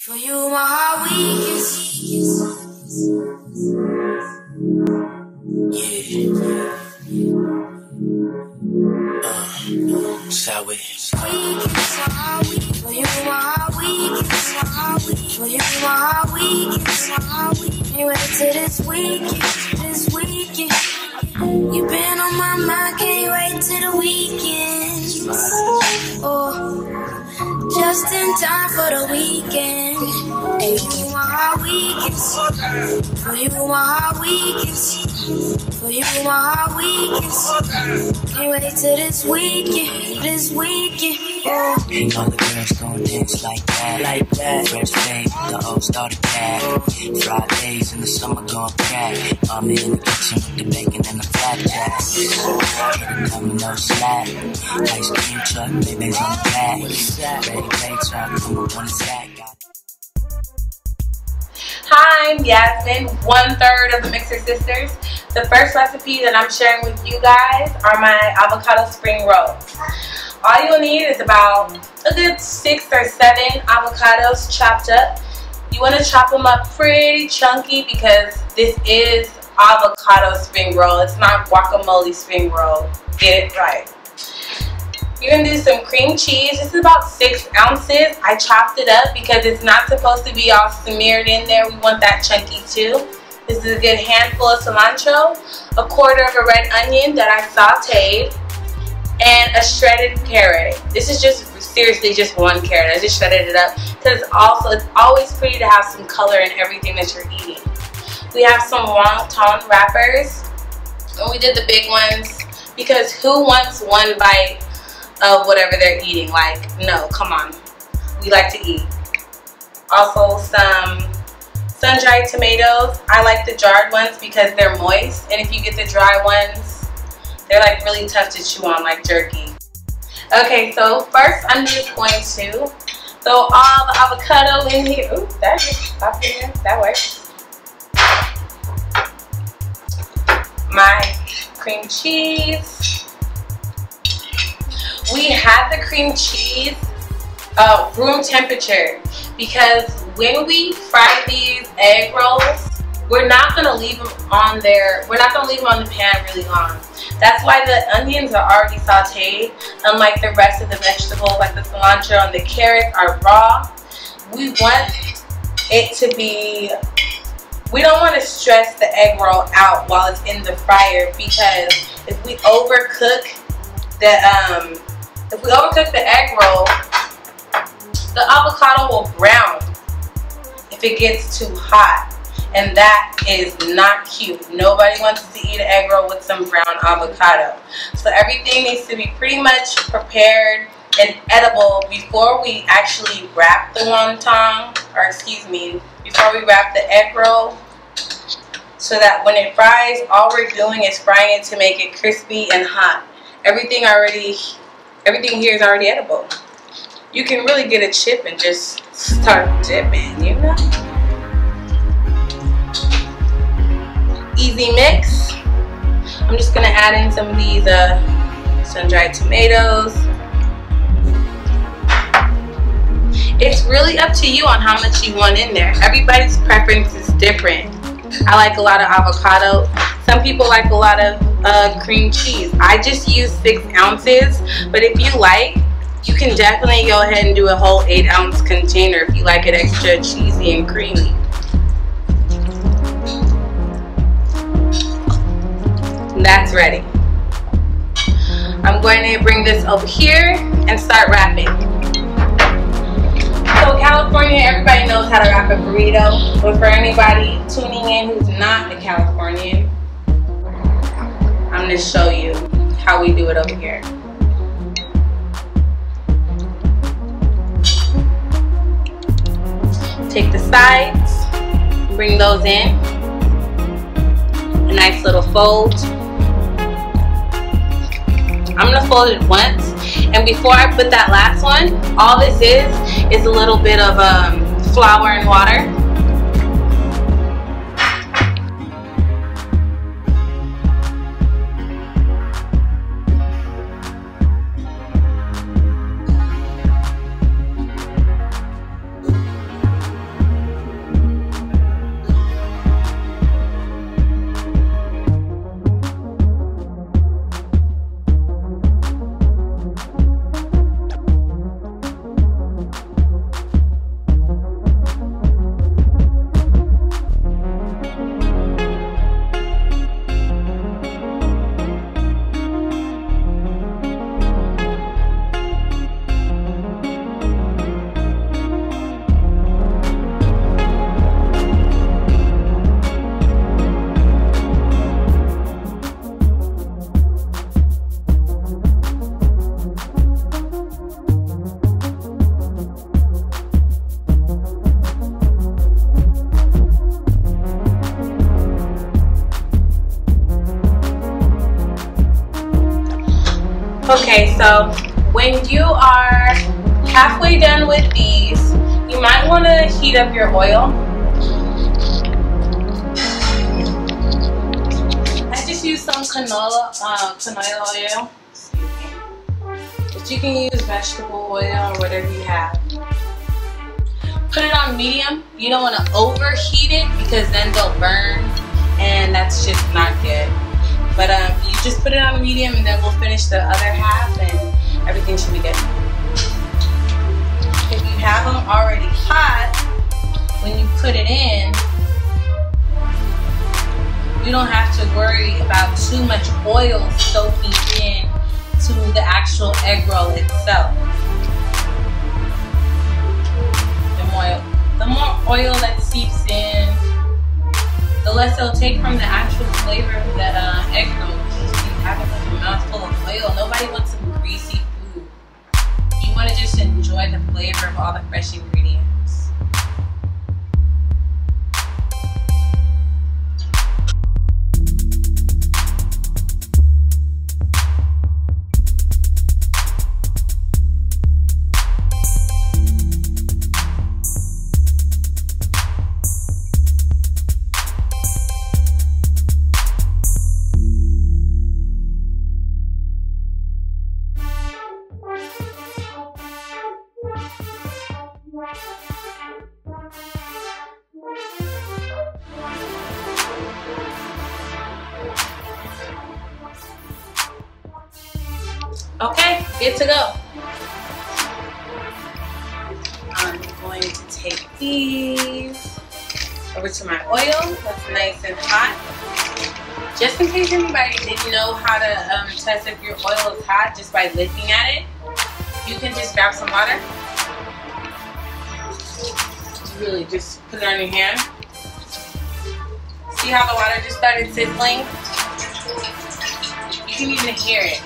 For you, my heart weakens. Sideways. For you, my heart weakens. For you, my heart weakens. Can't wait till this weekend. You been on my mind, can't wait till the weekend. Oh, just in time for the weekend. And you, my heart weakens. For you, my heart weakens. For you, my heart weakens. Can't wait till this weekend. Oh. Ain't all the girls gon' dance like that. Fresh babe, the old started cat. Fridays in the summer gon' crack. Mommy in the kitchen with the bacon and the flapjack. Hit a domino slack. Ice cream truck, baby's on the back. Ready truck, come on the sack. Hi, I'm Yasmin, 1/3 of the Mixer Sisters. The first recipe that I'm sharing with you guys are my avocado spring rolls. All you'll need is about a good 6 or 7 avocados chopped up. You want to chop them up pretty chunky because this is avocado spring roll. It's not guacamole spring roll. Get it right. You're going to do some cream cheese. This is about 6 ounces. I chopped it up because it's not supposed to be all smeared in there. We want that chunky too. This is a good handful of cilantro, a quarter of a red onion that I sauteed, and a shredded carrot. This is just seriously just 1 carrot. I just shredded it up because it's always pretty to have some color in everything that you're eating. We have some wonton wrappers, and we did the big ones because who wants 1 bite of whatever they're eating? Like, no, come on. We like to eat. Also some sun-dried tomatoes. I like the jarred ones because they're moist, and if you get the dry ones, they're like really tough to chew on, like jerky. Okay, so first I'm just going to throw all the avocado in here. Ooh, that just popped in there. That works. My cream cheese. We had the cream cheese room temperature because when we fry these egg rolls, we're not going to leave them on there. We're not going to leave them on the pan really long. That's why the onions are already sauteed, unlike the rest of the vegetables like the cilantro and the carrots are raw. We want it to be, we don't want to stress the egg roll out while it's in the fryer, because if we overcook the egg roll, the avocado will brown if it gets too hot. And that is not cute. Nobody wants to eat an egg roll with some brown avocado. So everything needs to be pretty much prepared and edible before we actually wrap the wonton, or excuse me, before we wrap the egg roll, so that when it fries, all we're doing is frying it to make it crispy and hot. Everything here is already edible. You can really get a chip and just start dipping, you know? Easy mix. I'm just gonna add in some of these sun-dried tomatoes. It's really up to you on how much you want in there. Everybody's preference is different. I like a lot of avocado. Some people like a lot of cream cheese. I just use 6 ounces, but if you like, you can definitely go ahead and do a whole 8-ounce container if you like it extra cheesy and creamy. That's ready. I'm going to bring this over here and start wrapping. So California, everybody knows how to wrap a burrito, but for anybody tuning in who's not a Californian, I'm going to show you how we do it over here. Take the sides, bring those in, a nice little fold. I'm going to fold it once, and before I put that last one, all this is a little bit of flour and water. Okay, so when you are halfway done with these, you might want to heat up your oil. I just use some canola oil. But you can use vegetable oil or whatever you have. Put it on medium. You don't want to overheat it because then they'll burn, and that's just not good. But you just put it on medium, and then we'll finish the other half, and everything should be good. If you have them already hot, when you put it in, you don't have to worry about too much oil soaking in to the actual egg roll itself. The more oil that seeps in, the less it'll take from the actual flavor of the egg roll. Just keep having like a mouthful of oil. Nobody wants some greasy food. You want to just enjoy the flavor of all the fresh ingredients. Okay, good to go. I'm going to take these over to my oil that's nice and hot. Just in case anybody didn't know how to test if your oil is hot just by looking at it, you can just grab some water. Really just put it on your hand. See how the water just started sizzling? You can even hear it.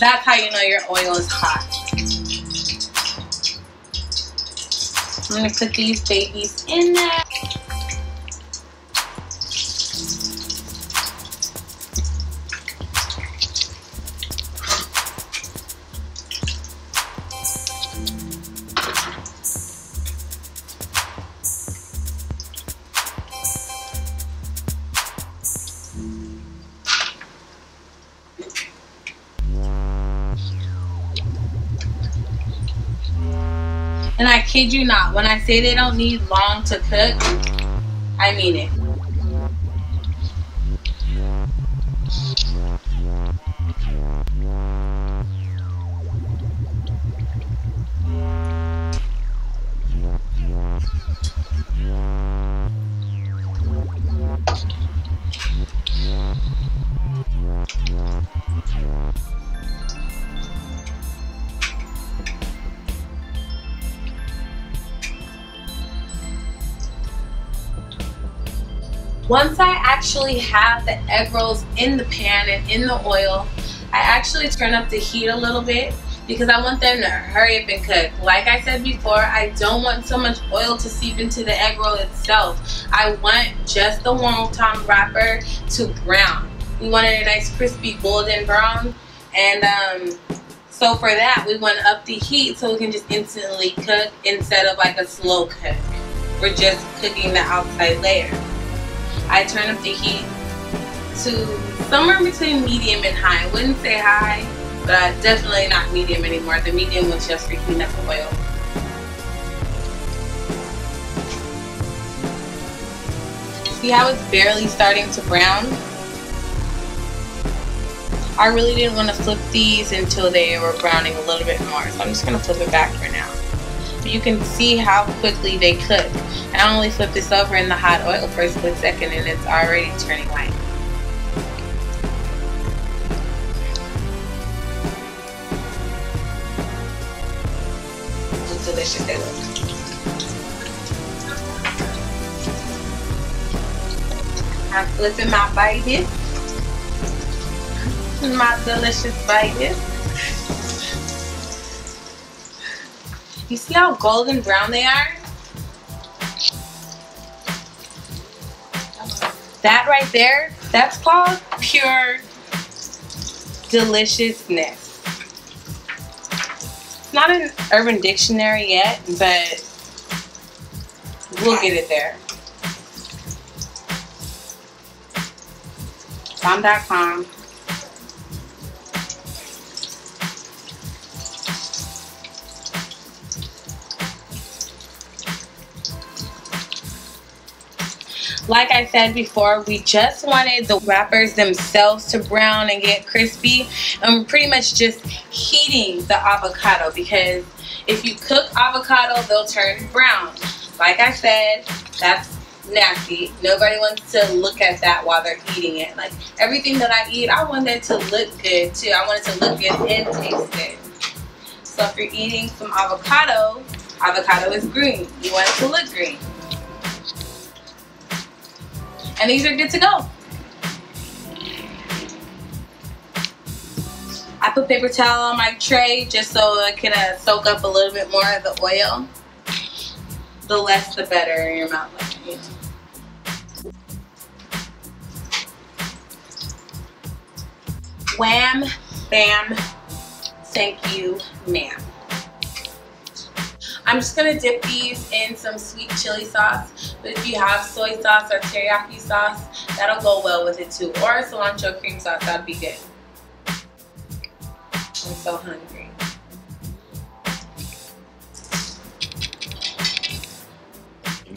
That's how you know your oil is hot. I'm going to put these babies in there. And I kid you not, when I say they don't need long to cook, I mean it. Once I actually have the egg rolls in the pan and in the oil, I actually turn up the heat a little bit because I want them to hurry up and cook. Like I said before, I don't want so much oil to seep into the egg roll itself. I want just the wonton wrapper to brown. We want it a nice crispy golden brown, and so for that we want to up the heat so we can just instantly cook instead of like a slow cook. We're just cooking the outside layer. I turn up the heat to somewhere between medium and high. I wouldn't say high, but definitely not medium anymore. The medium was just for heating up the oil. See how it's barely starting to brown? I really didn't want to flip these until they were browning a little bit more, so I'm just going to flip it back for now. But you can see how quickly they cook. I only flip this over in the hot oil for a split second and it's already turning white. Look delicious they look. I'm flipping my babies. My delicious babies. You see how golden brown they are? That right there, that's called pure deliciousness. It's not an Urban Dictionary yet, but we'll get it there. Bomb.com. Like I said before, we just wanted the wrappers themselves to brown and get crispy, and we're pretty much just heating the avocado, because if you cook avocado, they'll turn brown. Like I said, that's nasty. Nobody wants to look at that while they're eating it. Like everything that I eat, I want it to look good too. I want it to look good and taste good. So if you're eating some avocado, avocado is green. You want it to look green. And these are good to go. I put paper towel on my tray just so it can soak up a little bit more of the oil. The less the better in your mouth. Like, you know. Wham, bam, thank you, ma'am. I'm just gonna dip these in some sweet chili sauce, but if you have soy sauce or teriyaki sauce, that'll go well with it too. Or cilantro cream sauce, that'd be good. I'm so hungry.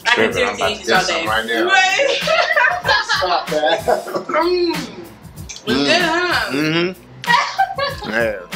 I can do things all day. Right now. Stop that. It's good, huh? Mm-hmm. Yeah.